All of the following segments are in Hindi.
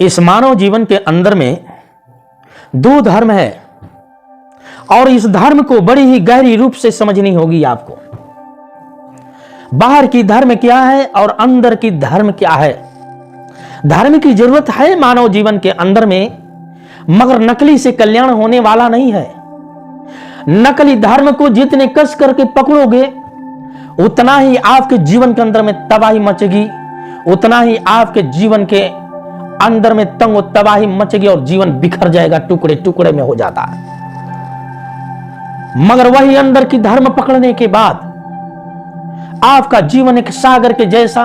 इस मानव जीवन के अंदर में दो धर्म है और इस धर्म को बड़ी ही गहरी रूप से समझनी होगी आपको। बाहर की धर्म क्या है और अंदर की धर्म क्या है। धर्म की जरूरत है मानव जीवन के अंदर में, मगर नकली से कल्याण होने वाला नहीं है। नकली धर्म को जितने कस करके पकड़ोगे उतना ही आपके जीवन के अंदर में तबाही मचेगी, उतना ही आपके जीवन के अंदर में तंग तबाही मचेगी और जीवन बिखर जाएगा, टुकड़े टुकड़े में हो जाता है। मगर वही अंदर की धर्म पकड़ने के बाद आपका जीवन एक सागर के जैसा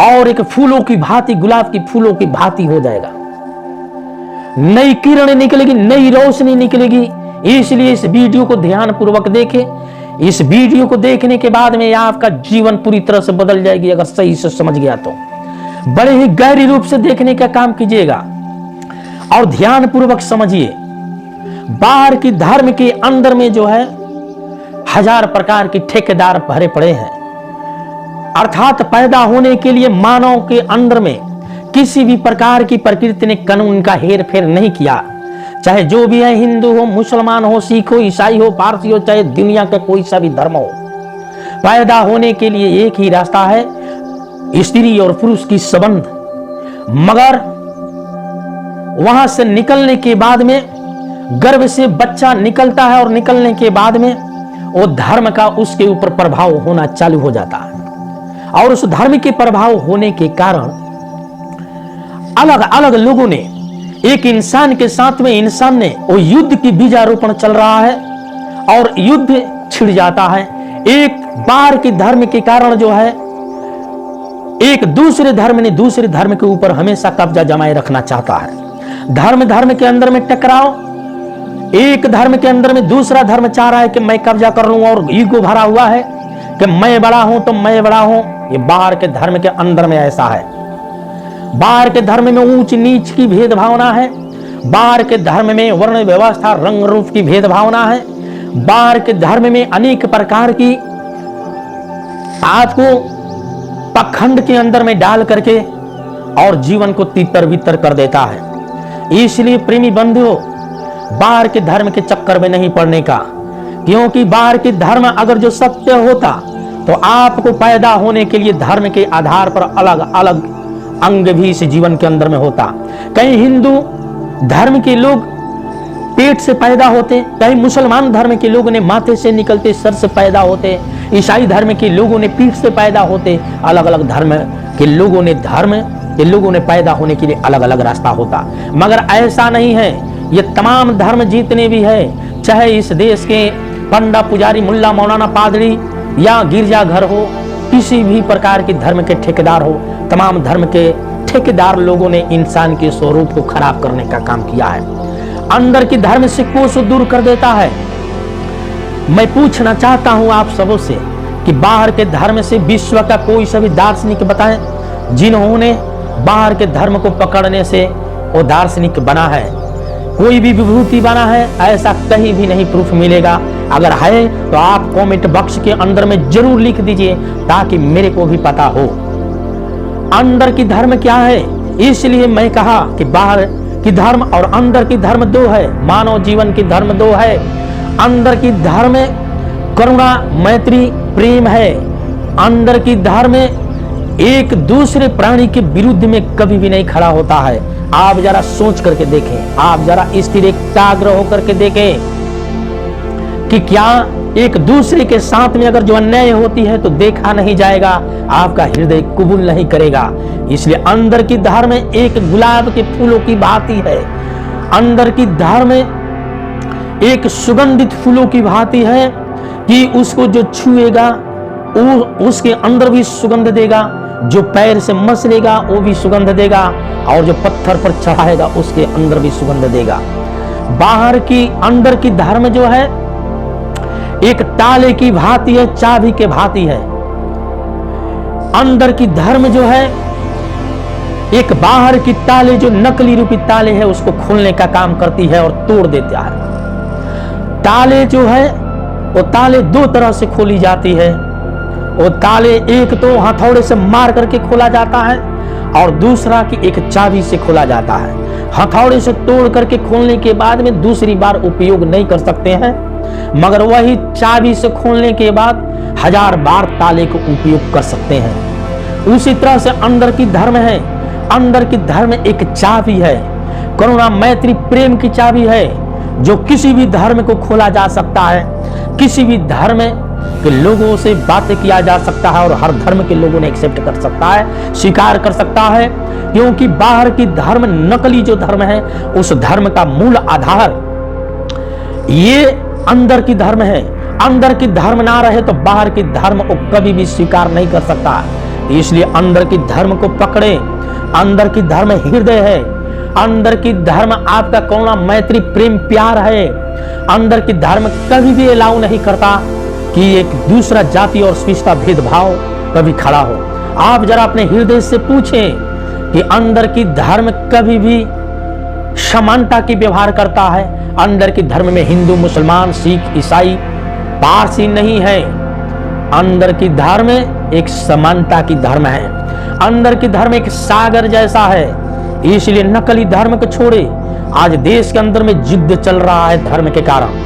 और एक फूलों की भांति, गुलाब की फूलों की भांति हो जाएगा। नई किरणें निकलेगी, नई रोशनी निकलेगी। इसलिए इस वीडियो को ध्यान पूर्वक देखें। इस वीडियो को देखने के बाद में आपका जीवन पूरी तरह से बदल जाएगी, अगर सही से समझ गया तो। बड़े ही गहरी रूप से देखने का काम कीजिएगा और ध्यान पूर्वक समझिए। बाहर की धर्म के अंदर में जो है हजार प्रकार के ठेकेदार भरे पड़े हैं, अर्थात पैदा होने के लिए मानव के अंदर में किसी भी प्रकार की प्रकृति ने कानून का हेर फेर नहीं किया। चाहे जो भी है, हिंदू हो, मुसलमान हो, सिख हो, ईसाई हो, पारसी हो, चाहे दुनिया का कोई सा भी धर्म हो, पैदा होने के लिए एक ही रास्ता है, स्त्री और पुरुष की संबंध। मगर वहां से निकलने के बाद में गर्भ से बच्चा निकलता है और निकलने के बाद में वो धर्म का उसके ऊपर प्रभाव होना चालू हो जाता है और उस धर्म के प्रभाव होने के कारण अलग अलग लोगों ने, एक इंसान के साथ में इंसान ने, वो युद्ध की बीजारोपण चल रहा है और युद्ध छिड़ जाता है। एक बार के धर्म के कारण जो है एक दूसरे धर्म ने दूसरे धर्म के ऊपर हमेशा कब्जा जमाए रखना चाहता है। धर्म धर्म के अंदर में टकराव, एक धर्म के अंदर में दूसरा धर्म चाह रहा है कि मैं कब्जा कर लूं और ईगो भरा हुआ है कि मैं बड़ा हूं तो मैं बड़ा हूं। ये बाहर के धर्म के अंदर में ऐसा है। बाहर के धर्म में ऊंच नीच की भेदभावना है, बाहर के धर्म में वर्ण व्यवस्था रंग रूप की भेदभावना है, बाहर के धर्म में अनेक प्रकार की आपको पखंड के अंदर में डाल करके और जीवन को तितर बितर कर देता है। इसलिए प्रेमी बंधुओं, बाहर के धर्म के चक्कर में नहीं पड़ने का, क्योंकि बाहर के धर्म अगर जो सत्य होता तो आपको पैदा होने के लिए धर्म के आधार पर अलग अलग अंग भी इस जीवन के अंदर में होता। कहीं हिंदू धर्म के लोग पेट से पैदा होते, कहीं मुसलमान धर्म के लोगों ने माथे से निकलते सर से पैदा होते, ईसाई धर्म के लोगों ने पीठ से पैदा होते। अलग अलग धर्म के लोगों ने पैदा होने के लिए अलग अलग रास्ता होता। मगर ऐसा नहीं है। ये तमाम धर्म जितने भी है, चाहे इस देश के पंडा पुजारी मुल्ला मौलाना पादरी या गिरजाघर हो, किसी भी प्रकार के धर्म के ठेकेदार हो, तमाम धर्म के ठेकेदार लोगों ने इंसान के स्वरूप को खराब करने का काम किया है। अंदर की धर्म से कोसों दूर कर देता है। मैं पूछना चाहता हूं आप सबों से कि बाहर के धर्म से विश्व का कोई सभी दार्शनिक बताएं जिन्होंने बाहर के धर्म को पकड़ने से वो दार्शनिक बना है, कोई भी विभूति बना है, ऐसा कहीं भी नहीं प्रूफ मिलेगा। अगर है तो आप कमेंट बॉक्स के अंदर में जरूर लिख दीजिए ताकि मेरे को भी पता हो अंदर की धर्म क्या है। इसलिए मैं कहा कि बाहर की धर्म और अंदर की धर्म दो है, मानव जीवन की धर्म दो है। अंदर की धर्म करुणा मैत्री प्रेम है। अंदर की धर्म एक दूसरे प्राणी के विरुद्ध में कभी भी नहीं खड़ा होता है। आप जरा सोच करके देखें, आप जरा स्थिर एकाग्र होकर के देखें कि क्या एक दूसरे के साथ में अगर जो अन्याय होती है तो देखा नहीं जाएगा, आपका हृदय कबूल नहीं करेगा। इसलिए अंदर की धर्म एक गुलाब के फूलों की भांति है। अंदर की धर्म एक सुगंधित फूलों की भांति है कि उसको जो छुएगा वो उसके अंदर भी सुगंध देगा, जो पैर से मसलेगा वो भी सुगंध देगा और जो पत्थर पर चढ़ाएगा उसके अंदर भी सुगंध देगा। बाहर की अंदर की धर्म जो है एक ताले की भांति है, चाबी के भांति है। अंदर की धर्म जो है एक बाहर की ताले जो नकली रूपी ताले है उसको खोलने का काम करती है और तोड़ देता है। ताले जो है वो ताले दो तरह से खोली जाती है। वो ताले एक तो हथौड़े से मार करके खोला जाता है और दूसरा कि एक चाबी से खोला जाता है। हथौड़े से तोड़ करके खोलने के बाद में दूसरी बार उपयोग नहीं कर सकते हैं, मगर वही चाबी से खोलने के बाद 1000 बार ताले को उपयोग कर सकते हैं। उसी तरह से अंदर की धर्म है। अंदर की धर्म एक चाबी है, करुणा मैत्री प्रेम की चाबी है, जो किसी भी धर्म को खोला जा सकता है। किसी भी धर्म के लोगों से बातें किया जा सकता है और हर धर्म के लोगों ने एक्सेप्ट कर सकता है, स्वीकार कर सकता है, क्योंकि बाहर की धर्म, नकली जो धर्म है, उस धर्म का मूल आधार ये अंदर की धर्म है। अंदर की धर्म ना रहे तो बाहर की धर्म को कभी भी स्वीकार नहीं कर सकता। इसलिए अंदर की धर्म को पकड़े। अंदर की धर्म हृदय है। अंदर की धर्म आपका करुणा मैत्री प्रेम प्यार है। अंदर की धर्म कभी भी अलाउ नहीं करता कि एक दूसरा जाति और स्पिष्टता भेदभाव कभी खड़ा हो। आप जरा अपने हृदय से पूछें कि अंदर की धर्म कभी भी समानता की व्यवहार करता है। अंदर की धर्म में हिंदू, मुसलमान, सिख, ईसाई, पारसी नहीं है। अंदर की धर्म एक समानता की धर्म है। अंदर की धर्म एक सागर जैसा है। इसलिए नकली धर्म को छोड़े। आज देश के अंदर में युद्ध चल रहा है धर्म के कारण।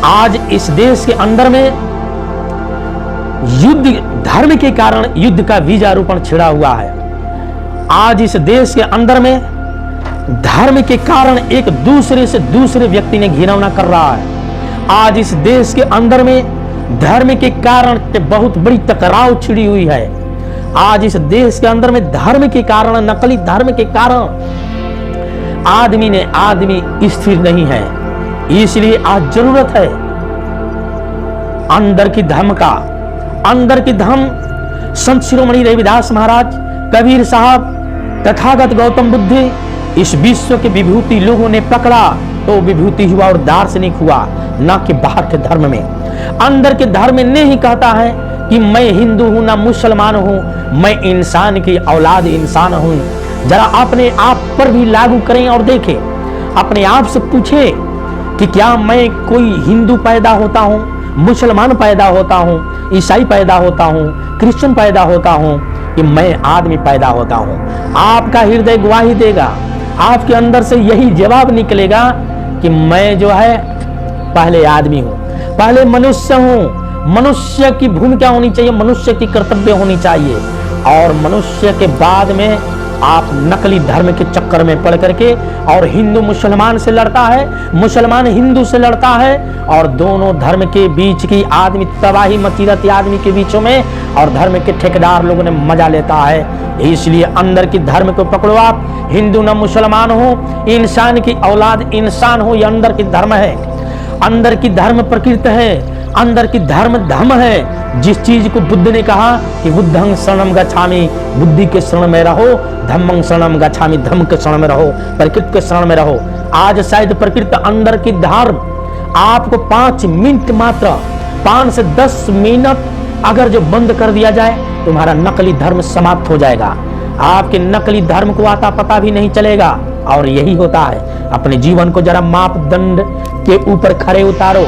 आज इस देश के अंदर में युद्ध, धर्म के कारण युद्ध का बीजारोपण छिड़ा हुआ है। आज इस देश के अंदर में धर्म के कारण एक दूसरे से दूसरे व्यक्ति ने घिनौना कर रहा है। आज इस देश के अंदर में धर्म के कारण बहुत बड़ी टकराव छिड़ी हुई है। आज इस देश के अंदर में धर्म के कारण, नकली धर्म के कारण आदमी ने आदमी स्थिर नहीं है। इसलिए आज जरूरत है अंदर की धर्म का। अंदर की धर्म संत शिरोमणि रविदास महाराज, कबीर साहब, तथागत गौतम बुद्ध, इस विश्व के विभूति लोगों ने पकड़ा तो विभूति हुआ और दार्शनिक हुआ, ना कि बाहर के धर्म में। अंदर के धर्म में नहीं कहता है कि मैं हिंदू हूं ना मुसलमान हूं, मैं इंसान की औलाद इंसान हूं। जरा अपने आप पर भी लागू करें और देखें। अपने आप से पूछें कि क्या मैं कोई हिंदू पैदा होता हूं, मुसलमान पैदा होता हूं, ईसाई पैदा होता हूं, क्रिश्चियन पैदा होता हूं, कि मैं आदमी पैदा होता हूं? आपका हृदय गवाही देगा। आपके अंदर से यही जवाब निकलेगा कि मैं जो है पहले आदमी हूं, पहले मनुष्य हूं। मनुष्य की भूमिका होनी चाहिए, मनुष्य की कर्तव्य होनी चाहिए, और मनुष्य के बाद में आप नकली धर्म के चक्कर में पड़ करके और हिंदू मुसलमान से लड़ता है, मुसलमान हिंदू से लड़ता है, और दोनों धर्म के बीच की आदमी तबाही मची रहती है आदमी के बीचों में, और धर्म के ठेकेदार लोगों ने मजा लेता है। इसलिए अंदर की धर्म को पकड़ो। आप हिंदू न मुसलमान हो, इंसान की औलाद इंसान हो, ये अंदर की धर्म है। अंदर की धर्म प्रकृति है। अंदर की धर्म धम्म है। जिस चीज को बुद्ध ने कहा कि बुद्धं शरणं गच्छामि, बुद्धि के शरण में रहो, धम्मं शरणं गच्छामि, धम्म के शरण में रहो, प्रकृति के शरण में रहो। आज शायद प्रकृति अंदर की धर्म आपको 5 मिनट मात्र, 5 से 10 मिनट अगर जो बंद कर दिया जाए, तुम्हारा नकली धर्म समाप्त हो जाएगा। आपके नकली धर्म को आता पता भी नहीं चलेगा। और यही होता है। अपने जीवन को जरा मापदंड के ऊपर खड़े उतारो,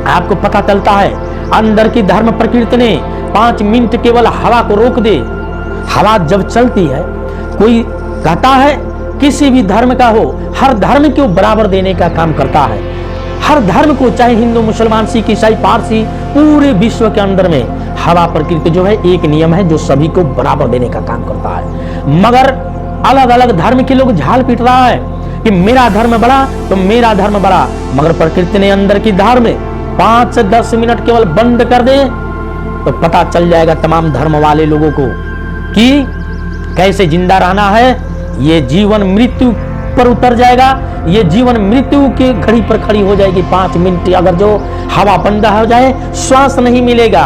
आपको पता चलता है। अंदर की धर्म प्रकृति ने 5 मिनट केवल हवा को रोक दे। हवा जब चलती है, कोई कहता है किसी भी धर्म का हो, हर धर्म को बराबर देने का काम करता है। हर धर्म को, चाहे हिंदू, मुसलमान, सिख, ईसाई, पारसी, पूरे विश्व के अंदर में हवा प्रकृति जो है एक नियम है जो सभी को बराबर देने का काम करता है। मगर अलग अलग धर्म के लोग झाल पीट रहा है कि मेरा धर्म बड़ा तो मेरा धर्म बड़ा। मगर प्रकृति ने अंदर की धर्म 5 से 10 मिनट केवल बंद कर दे तो पता चल जाएगा तमाम धर्म वाले लोगों को कि कैसे जिंदा रहना है। ये जीवन मृत्यु पर उतर जाएगा। ये जीवन मृत्यु की घड़ी पर खड़ी हो जाएगी। 5 मिनट अगर जो हवा बंद हो जाए, श्वास नहीं मिलेगा,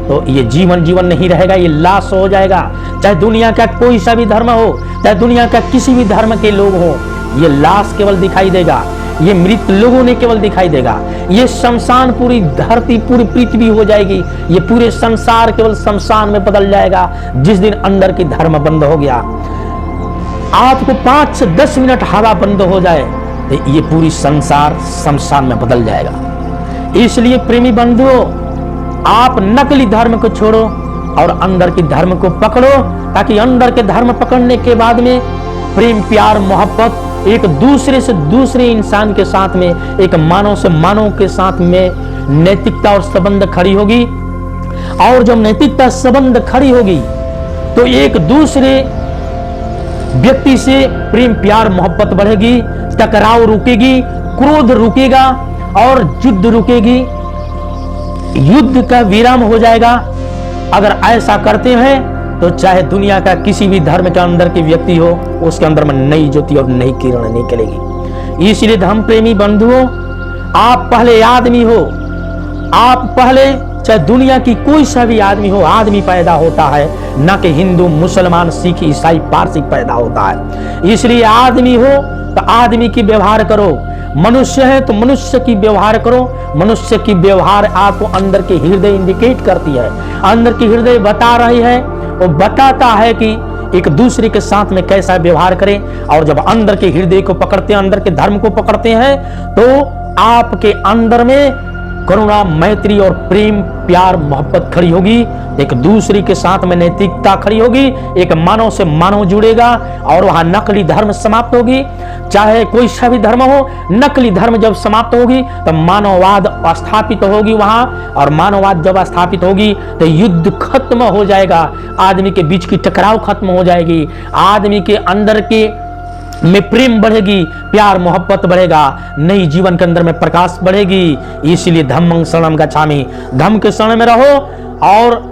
तो ये जीवन जीवन नहीं रहेगा, ये लाश हो जाएगा। चाहे दुनिया का कोई सा भी धर्म हो, चाहे दुनिया का किसी भी धर्म के लोग हो, ये लाश केवल दिखाई देगा। ये मृत लोगों ने केवल दिखाई देगा। ये शमशान, पूरी धरती, पूरी पृथ्वी हो जाएगी। ये पूरे संसार केवल शमशान में बदल जाएगा जिस दिन अंदर की धर्म बंद हो गया। आपको 5 से 10 मिनट हवा बंद हो जाए तो ये पूरी संसार शमशान में बदल जाएगा। इसलिए प्रेमी बंधुओं, आप नकली धर्म को छोड़ो और अंदर की धर्म को पकड़ो, ताकि अंदर के धर्म पकड़ने के बाद में प्रेम, प्यार, मोहब्बत एक दूसरे से दूसरे इंसान के साथ में, एक मानव से मानव के साथ में नैतिकता और संबंध खड़ी होगी। और जब नैतिकता संबंध खड़ी होगी तो एक दूसरे व्यक्ति से प्रेम, प्यार, मोहब्बत बढ़ेगी, टकराव रुकेगी, क्रोध रुकेगा और युद्ध रुकेगी, युद्ध का विराम हो जाएगा। अगर ऐसा करते हैं तो चाहे दुनिया का किसी भी धर्म के अंदर के व्यक्ति हो, उसके अंदर में नई ज्योति और नई किरण निकलेगी। इसलिए धर्म प्रेमी बंधुओं, आप पहले आदमी हो, आप पहले चाहे दुनिया की कोई सा भी आदमी हो, आदमी पैदा होता है, ना कि हिंदू, मुसलमान, सिख, ईसाई, पारसी पैदा होता है। इसलिए आदमी हो तो आदमी की व्यवहार करो, मनुष्य है तो मनुष्य की व्यवहार करो। मनुष्य की व्यवहार आपको अंदर के हृदय इंडिकेट करती है, अंदर की हृदय बता रही है, वो बताता है कि एक दूसरे के साथ में कैसा व्यवहार करें। और जब अंदर के हृदय को पकड़ते हैं, अंदर के धर्म को पकड़ते हैं, तो आपके अंदर में करुणा, मैत्री और प्रेम, प्यार, मोहब्बत खड़ी होगी, एक दूसरे के साथ में नैतिकता खड़ी होगी, एक मानव से मानव जुड़ेगा और वहां नकली धर्म समाप्त होगी। चाहे कोई सा भी धर्म हो, नकली धर्म जब समाप्त होगी तो मानववाद स्थापित होगी वहां, और मानववाद जब स्थापित होगी तो युद्ध खत्म हो जाएगा, आदमी के बीच की टकराव खत्म हो जाएगी, आदमी के अंदर के में प्रेम बढ़ेगी, प्यार मोहब्बत बढ़ेगा, नई जीवन के अंदर में प्रकाश बढ़ेगी। इसलिए धम्मं शरणं गच्छामि, धम्म के शरण में रहो और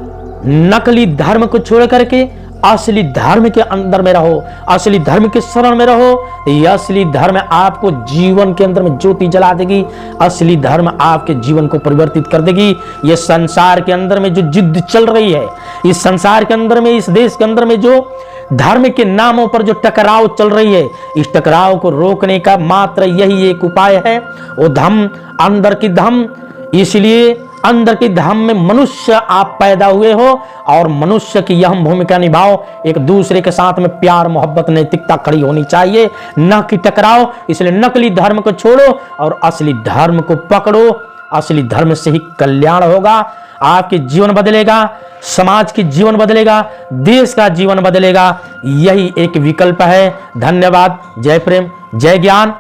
नकली धर्म को छोड़ करके असली धर्म के अंदर में रहो, असली धर्म के शरण में रहो। यह असली धर्म आपको जीवन के अंदर में ज्योति जला देगी, असली धर्म आपके जीवन को परिवर्तित कर देगी। ये संसार के अंदर में जो जिद्द चल रही है, इस संसार के अंदर में, इस देश के अंदर में जो धर्म के नामों पर जो टकराव चल रही है, इस टकराव को रोकने का मात्र यही एक उपाय है, वो धम्म, अंदर की धम्म। इसलिए अंदर के धम्म में मनुष्य आप पैदा हुए हो और मनुष्य की यह भूमिका निभाओ, एक दूसरे के साथ में प्यार, मोहब्बत, नैतिकता खड़ी होनी चाहिए, न कि टकराव। इसलिए नकली धर्म को छोड़ो और असली धर्म को पकड़ो, असली धर्म से ही कल्याण होगा, आपके जीवन बदलेगा, समाज की जीवन बदलेगा, देश का जीवन बदलेगा। यही एक विकल्प है। धन्यवाद। जय प्रेम, जय ज्ञान।